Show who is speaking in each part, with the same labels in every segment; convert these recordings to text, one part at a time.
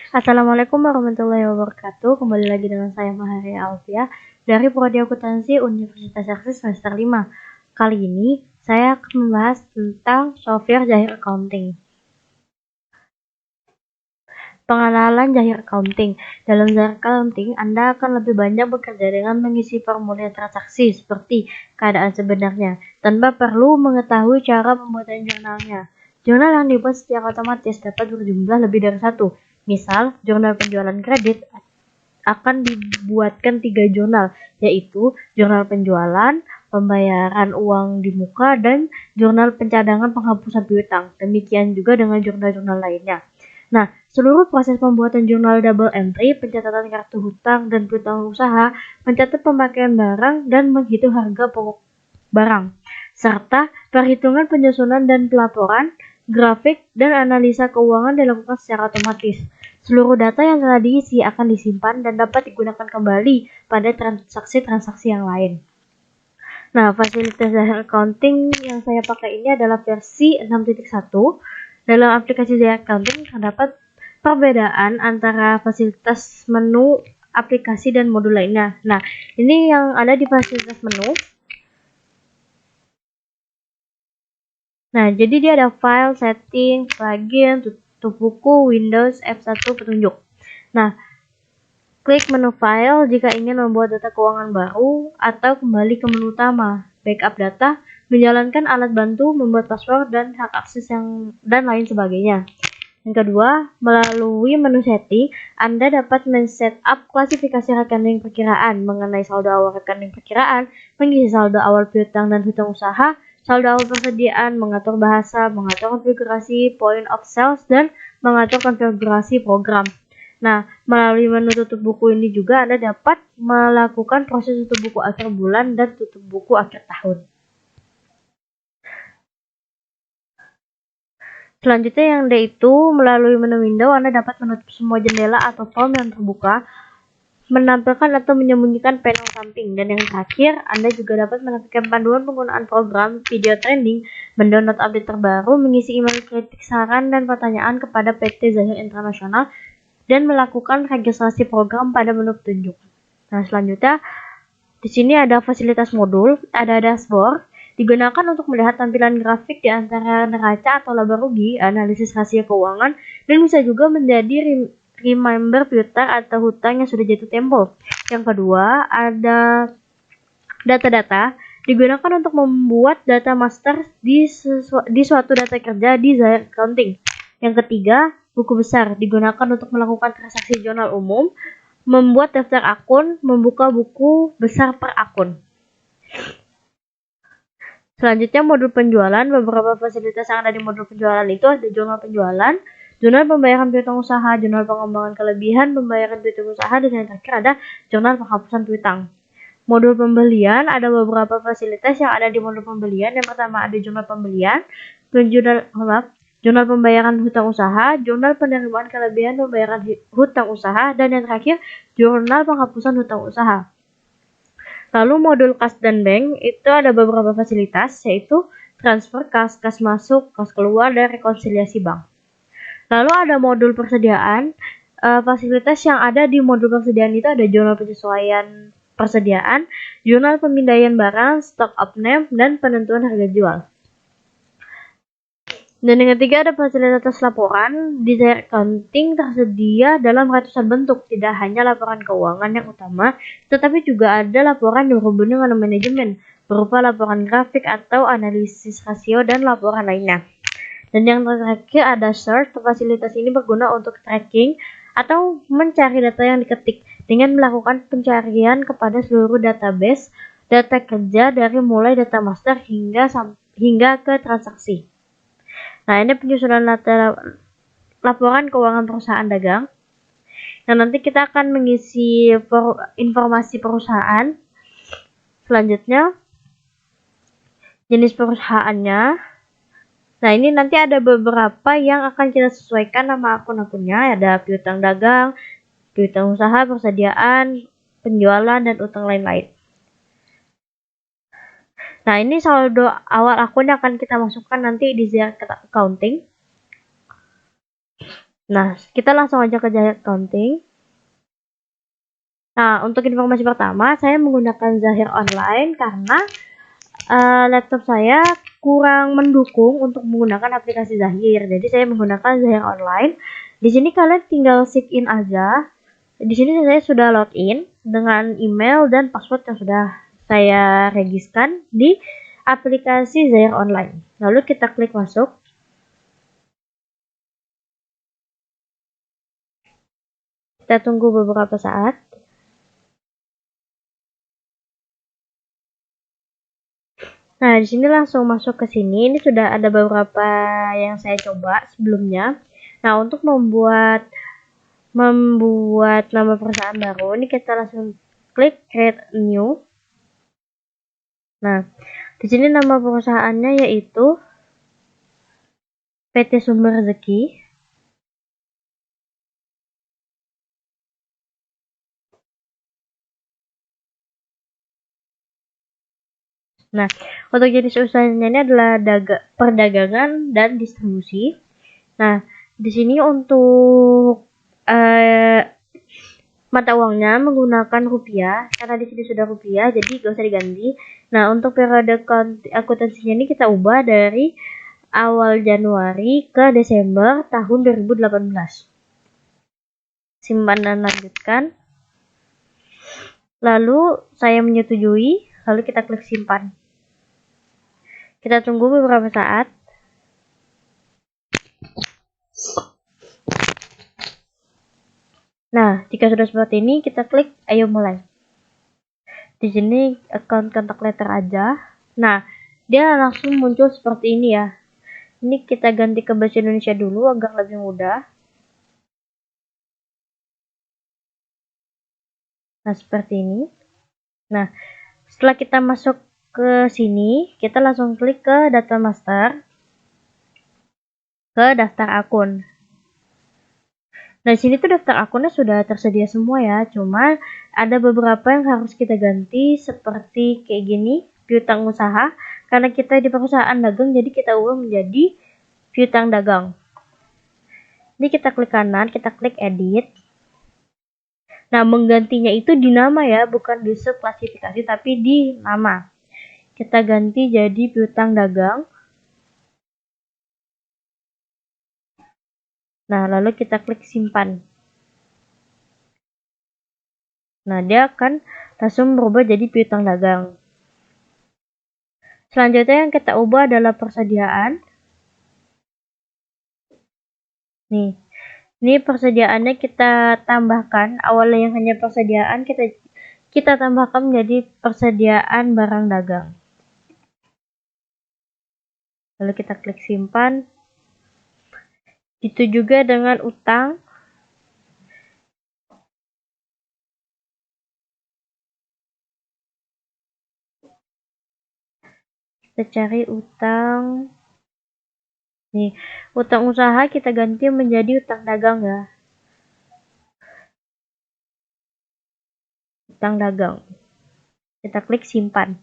Speaker 1: Assalamualaikum warahmatullahi wabarakatuh. Kembali lagi dengan saya Maharia Alfia dari Prodi Akuntansi Universitas Akses semester 5. Kali ini saya akan membahas tentang software Zahir Accounting. Pengenalan Zahir Accounting. Dalam Zahir Accounting, Anda akan lebih banyak bekerja dengan mengisi formulir transaksi seperti keadaan sebenarnya, tanpa perlu mengetahui cara pembuatan jurnalnya. Jurnal yang dibuat secara otomatis dapat berjumlah lebih dari satu. Misal, jurnal penjualan kredit akan dibuatkan 3 jurnal, yaitu jurnal penjualan, pembayaran uang di muka, dan jurnal pencadangan penghapusan piutang. Demikian juga dengan jurnal-jurnal lainnya. Nah, seluruh proses pembuatan jurnal double entry, pencatatan kartu hutang dan piutang usaha, mencatat pemakaian barang dan menghitung harga pokok barang, serta perhitungan penyusunan dan pelaporan, grafik, dan analisa keuangan dilakukan secara otomatis. Seluruh data yang telah diisi akan disimpan dan dapat digunakan kembali pada transaksi-transaksi yang lain. Nah, fasilitas Zahir Accounting yang saya pakai ini adalah versi 6.1. Dalam aplikasi Zahir Accounting terdapat perbedaan antara fasilitas menu, aplikasi, dan modul lainnya. Nah, ini yang ada di fasilitas menu. Nah, jadi dia ada file, setting, plugin, tutup buku, Windows, F1, petunjuk. Nah, klik menu file jika ingin membuat data keuangan baru atau kembali ke menu utama, backup data, menjalankan alat bantu, membuat password dan hak akses dan lain sebagainya. Yang kedua, melalui menu setting, Anda dapat men-setup klasifikasi rekening perkiraan mengenai saldo awal rekening perkiraan, mengisi saldo awal piutang dan hutang usaha, saldo awal persediaan, mengatur bahasa, mengatur konfigurasi point of sales, dan mengatur konfigurasi program. Nah, melalui menu tutup buku ini juga Anda dapat melakukan proses tutup buku akhir bulan dan tutup buku akhir tahun. Selanjutnya yang D itu, melalui menu window Anda dapat menutup semua jendela atau form yang terbuka, menampilkan atau menyembunyikan panel samping, dan yang terakhir Anda juga dapat menampilkan panduan penggunaan program, video training, mendownload update terbaru, mengisi email kritik, saran, dan pertanyaan kepada PT Zahir Internasional, dan melakukan registrasi program pada menu petunjuk. Nah, selanjutnya di sini ada fasilitas modul, ada dashboard, digunakan untuk melihat tampilan grafik di antara neraca atau laba rugi, analisis rasio keuangan, dan bisa juga menjadi remember piutang atau hutang yang sudah jatuh tempo. Yang kedua, ada data-data, digunakan untuk membuat data master di suatu data kerja di Zahir Accounting. Yang ketiga, buku besar, digunakan untuk melakukan transaksi jurnal umum, membuat daftar akun, membuka buku besar per akun. Selanjutnya modul penjualan. Beberapa fasilitas yang ada di modul penjualan itu ada jurnal penjualan, jurnal pembayaran piutang usaha, jurnal pengembangan kelebihan, pembayaran piutang usaha, dan yang terakhir ada jurnal penghapusan piutang. Modul pembelian, ada beberapa fasilitas yang ada di modul pembelian. Yang pertama ada jurnal pembelian, jurnal pembayaran hutang usaha, jurnal penerimaan kelebihan pembayaran hutang usaha, dan yang terakhir jurnal penghapusan hutang usaha. Lalu modul kas dan bank itu ada beberapa fasilitas, yaitu transfer kas, kas masuk, kas keluar, dan rekonsiliasi bank. Lalu ada modul persediaan. Fasilitas yang ada di modul persediaan itu ada jurnal penyesuaian persediaan, jurnal pemindaian barang, stock up name, dan penentuan harga jual. Dan yang ketiga ada fasilitas laporan. Di Zahir Accounting tersedia dalam ratusan bentuk, tidak hanya laporan keuangan yang utama, tetapi juga ada laporan yang berhubungan dengan manajemen, berupa laporan grafik atau analisis rasio dan laporan lainnya. Dan yang terakhir ada search. Fasilitas ini berguna untuk tracking atau mencari data yang diketik dengan melakukan pencarian kepada seluruh database data kerja dari mulai data master hingga ke transaksi. Nah, ini penyusunan laporan keuangan perusahaan dagang. Nah, nanti kita akan mengisi informasi perusahaan. Selanjutnya, jenis perusahaannya. Nah, ini nanti ada beberapa yang akan kita sesuaikan nama akun-akunnya. Ada piutang dagang, piutang usaha, persediaan, penjualan, dan utang lain-lain. Nah, ini saldo awal akun yang akan kita masukkan nanti di Zahir Accounting. Nah, kita langsung aja ke Zahir Accounting. Nah, untuk informasi pertama, saya menggunakan Zahir Online karena laptop saya kurang mendukung untuk menggunakan aplikasi Zahir. Jadi saya menggunakan Zahir Online. Di sini kalian tinggal sign in aja. Di sini saya sudah login dengan email dan password yang sudah saya registrkan di aplikasi Zahir Online. Lalu kita klik masuk. Kita tunggu beberapa saat. Nah, di sini langsung masuk ke sini. Ini sudah ada beberapa yang saya coba sebelumnya. Nah, untuk membuat nama perusahaan baru, ini kita langsung klik create new. Nah, di sini nama perusahaannya yaitu PT Sumber Rezeki. Nah, untuk jenis usahanya ini adalah perdagangan dan distribusi. Nah, di sini untuk mata uangnya menggunakan rupiah, karena di sini sudah rupiah, jadi gak usah diganti. Nah, untuk periode akuntansinya ini kita ubah dari awal Januari ke Desember tahun 2018. Simpan dan lanjutkan. Lalu saya menyetujui, lalu kita klik simpan. Kita tunggu beberapa saat. Nah, jika sudah seperti ini, kita klik ayo mulai. Di sini account contact letter aja. Nah, dia langsung muncul seperti ini ya. Ini kita ganti ke bahasa Indonesia dulu agar lebih mudah. Nah, seperti ini. Nah, setelah kita masuk ke sini, kita langsung klik ke data master, ke daftar akun. Nah, di sini tuh daftar akunnya sudah tersedia semua ya, cuma ada beberapa yang harus kita ganti seperti kayak gini, piutang usaha, karena kita di perusahaan dagang jadi kita ubah menjadi piutang dagang. Ini kita klik kanan, kita klik edit. Nah, menggantinya itu di nama ya, bukan di subklasifikasi tapi di nama. Kita ganti jadi piutang dagang. Nah, lalu kita klik simpan. Nah, dia akan langsung berubah jadi piutang dagang. Selanjutnya yang kita ubah adalah persediaan. Nih, ini persediaannya kita tambahkan. Awalnya yang hanya persediaan, kita tambahkan menjadi persediaan barang dagang. Lalu kita klik simpan. Itu juga dengan utang. Kita cari utang. Nih, utang usaha kita ganti menjadi utang dagang ya. Utang dagang. Kita klik simpan.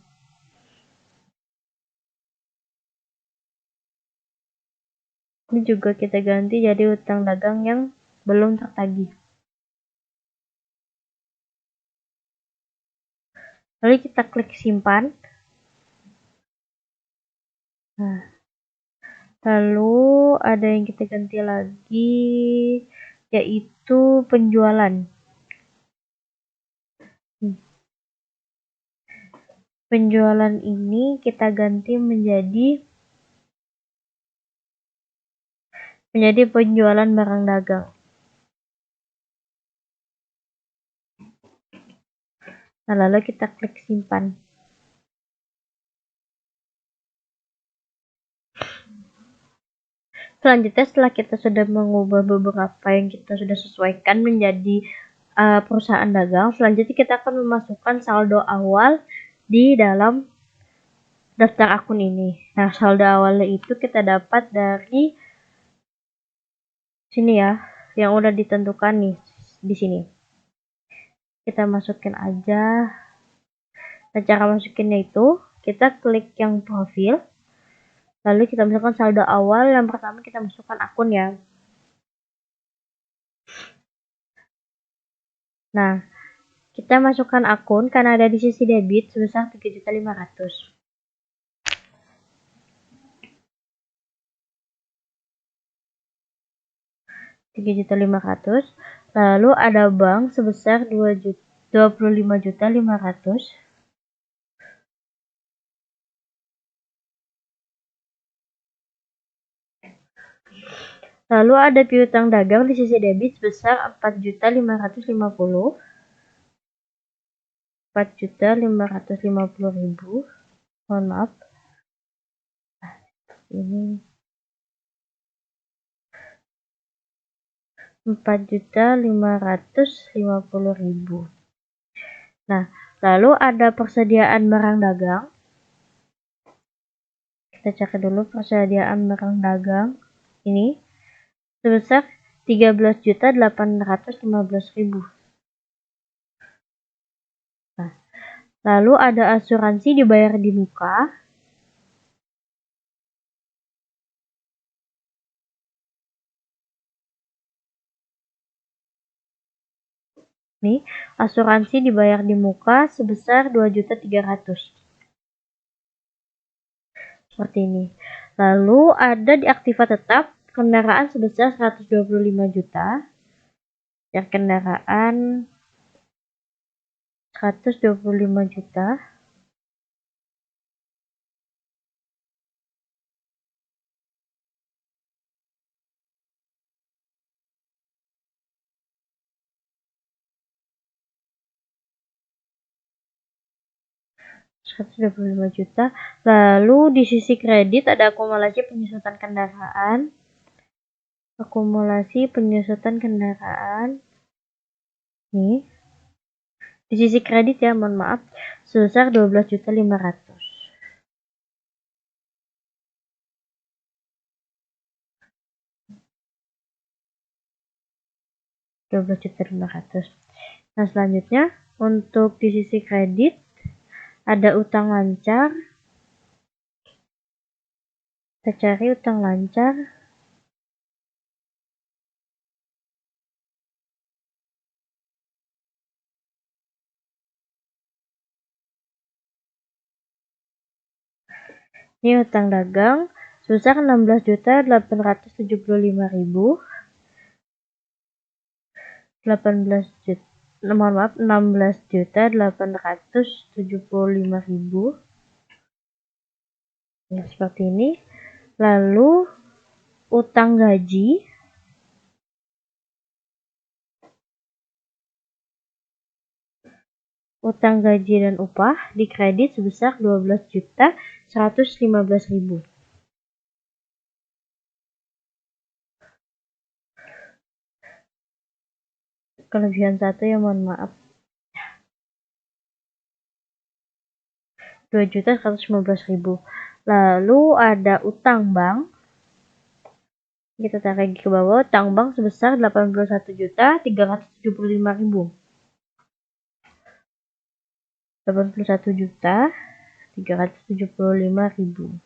Speaker 1: Ini juga kita ganti jadi utang dagang yang belum tertagih. Lalu kita klik simpan. Nah, lalu ada yang kita ganti lagi, yaitu penjualan. Penjualan ini kita ganti menjadi penjualan barang dagang. Nah, lalu kita klik simpan. Selanjutnya setelah kita sudah mengubah beberapa yang kita sudah sesuaikan menjadi perusahaan dagang, selanjutnya kita akan memasukkan saldo awal di dalam daftar akun ini. Nah, saldo awalnya itu kita dapat dari sini ya, yang udah ditentukan nih di sini. Kita masukin aja. Nah, cara masukinnya itu kita klik yang profil, lalu kita masukkan saldo awal. Yang pertama kita masukkan akun ya. Nah, kita masukkan akun karena ada di sisi debit sebesar 3.500.000. Lalu ada bank sebesar 25.500.000. Lalu ada piutang dagang di sisi debit sebesar 4.550.000. 4.550.000. Mohon maaf. Ini 4.550.000. Nah, lalu ada persediaan barang dagang. Kita cek dulu persediaan barang dagang ini sebesar 13.815.000. Nah, lalu ada asuransi dibayar di muka. Nih, asuransi dibayar di muka sebesar 2.300.000. Seperti ini. Lalu ada di aktiva tetap kendaraan sebesar 125 juta. Yang kendaraan 125 juta. Juta. Lalu di sisi kredit ada akumulasi penyusutan kendaraan. Nih. Di sisi kredit ya, mohon maaf, sebesar 12.500.000. Nah, selanjutnya untuk di sisi kredit ada utang lancar. Kita cari utang lancar. Ini utang dagang sebesar 16.875.000. 16.875.000. Ya, seperti ini. Lalu utang gaji dan upah di kredit sebesar 12.115.000. Kelebihan satu ya, mohon maaf. 2.115.000. Lalu ada utang bank. Kita tarik ke bawah, utang bank sebesar 81.375.000. 81.375.000.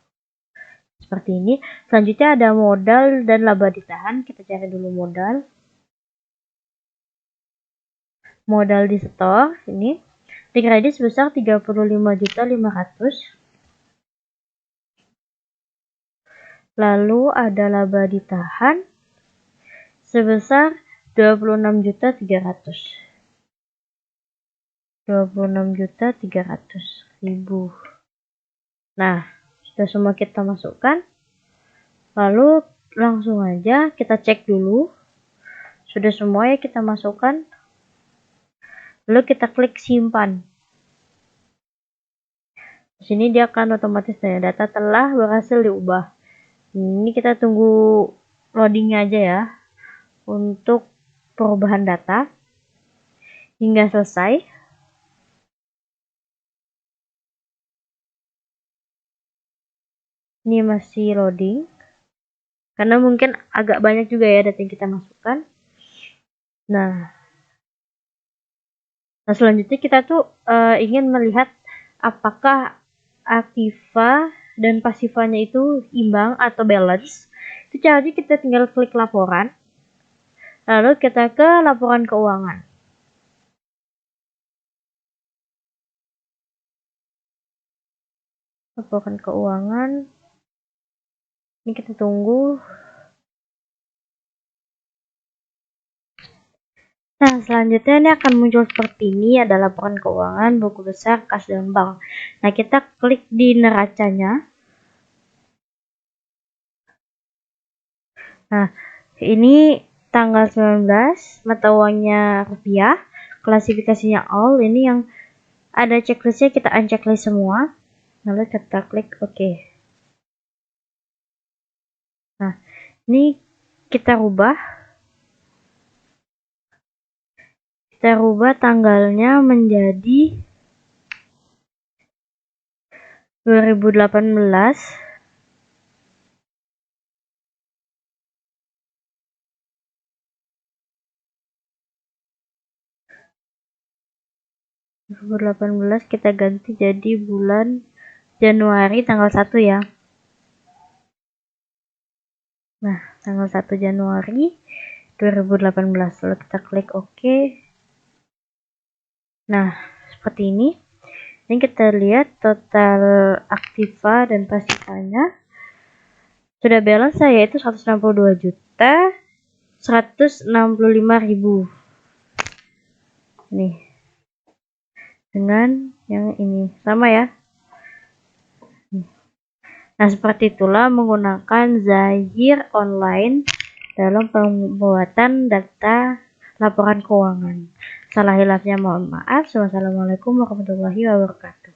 Speaker 1: Seperti ini. Selanjutnya ada modal dan laba ditahan. Kita cari dulu modal. Modal di store ini di kredit sebesar 35.500.000. Lalu ada laba ditahan sebesar 26.300.000. 26.300.000. Nah, sudah semua kita masukkan. Lalu langsung aja kita cek dulu. Sudah semua ya kita masukkan. Lalu kita klik simpan. Di sini dia akan otomatis tanya data telah berhasil diubah. Ini kita tunggu loadingnya aja ya untuk perubahan data hingga selesai. Ini masih loading karena mungkin agak banyak juga ya data yang kita masukkan. Nah selanjutnya kita tuh ingin melihat apakah aktiva dan pasifanya itu imbang atau balance. Itu caranya kita tinggal klik laporan, lalu kita ke laporan keuangan. laporan keuangan. Ini kita tunggu. Nah, selanjutnya ini akan muncul seperti ini, ada laporan keuangan, buku besar, kas dan bank. Nah, kita klik di neracanya. Nah, ini tanggal 19, mata uangnya rupiah, klasifikasinya all, ini yang ada checklistnya, kita unchecklist semua. Lalu kita klik OK. Nah, ini kita rubah tanggalnya menjadi 2018. Kita ganti jadi bulan Januari tanggal 1 ya. Nah, tanggal 1 Januari 2018. Lalu kita klik OK. Nah, seperti ini. Ini kita lihat total aktiva dan pasifanya. Sudah balance saya itu 162.165.000. Nih. Dengan yang ini sama ya. Nah, seperti itulah menggunakan Zahir Online dalam pembuatan data laporan keuangan. Salah hilafnya mohon maaf. Wassalamualaikum warahmatullahi wabarakatuh.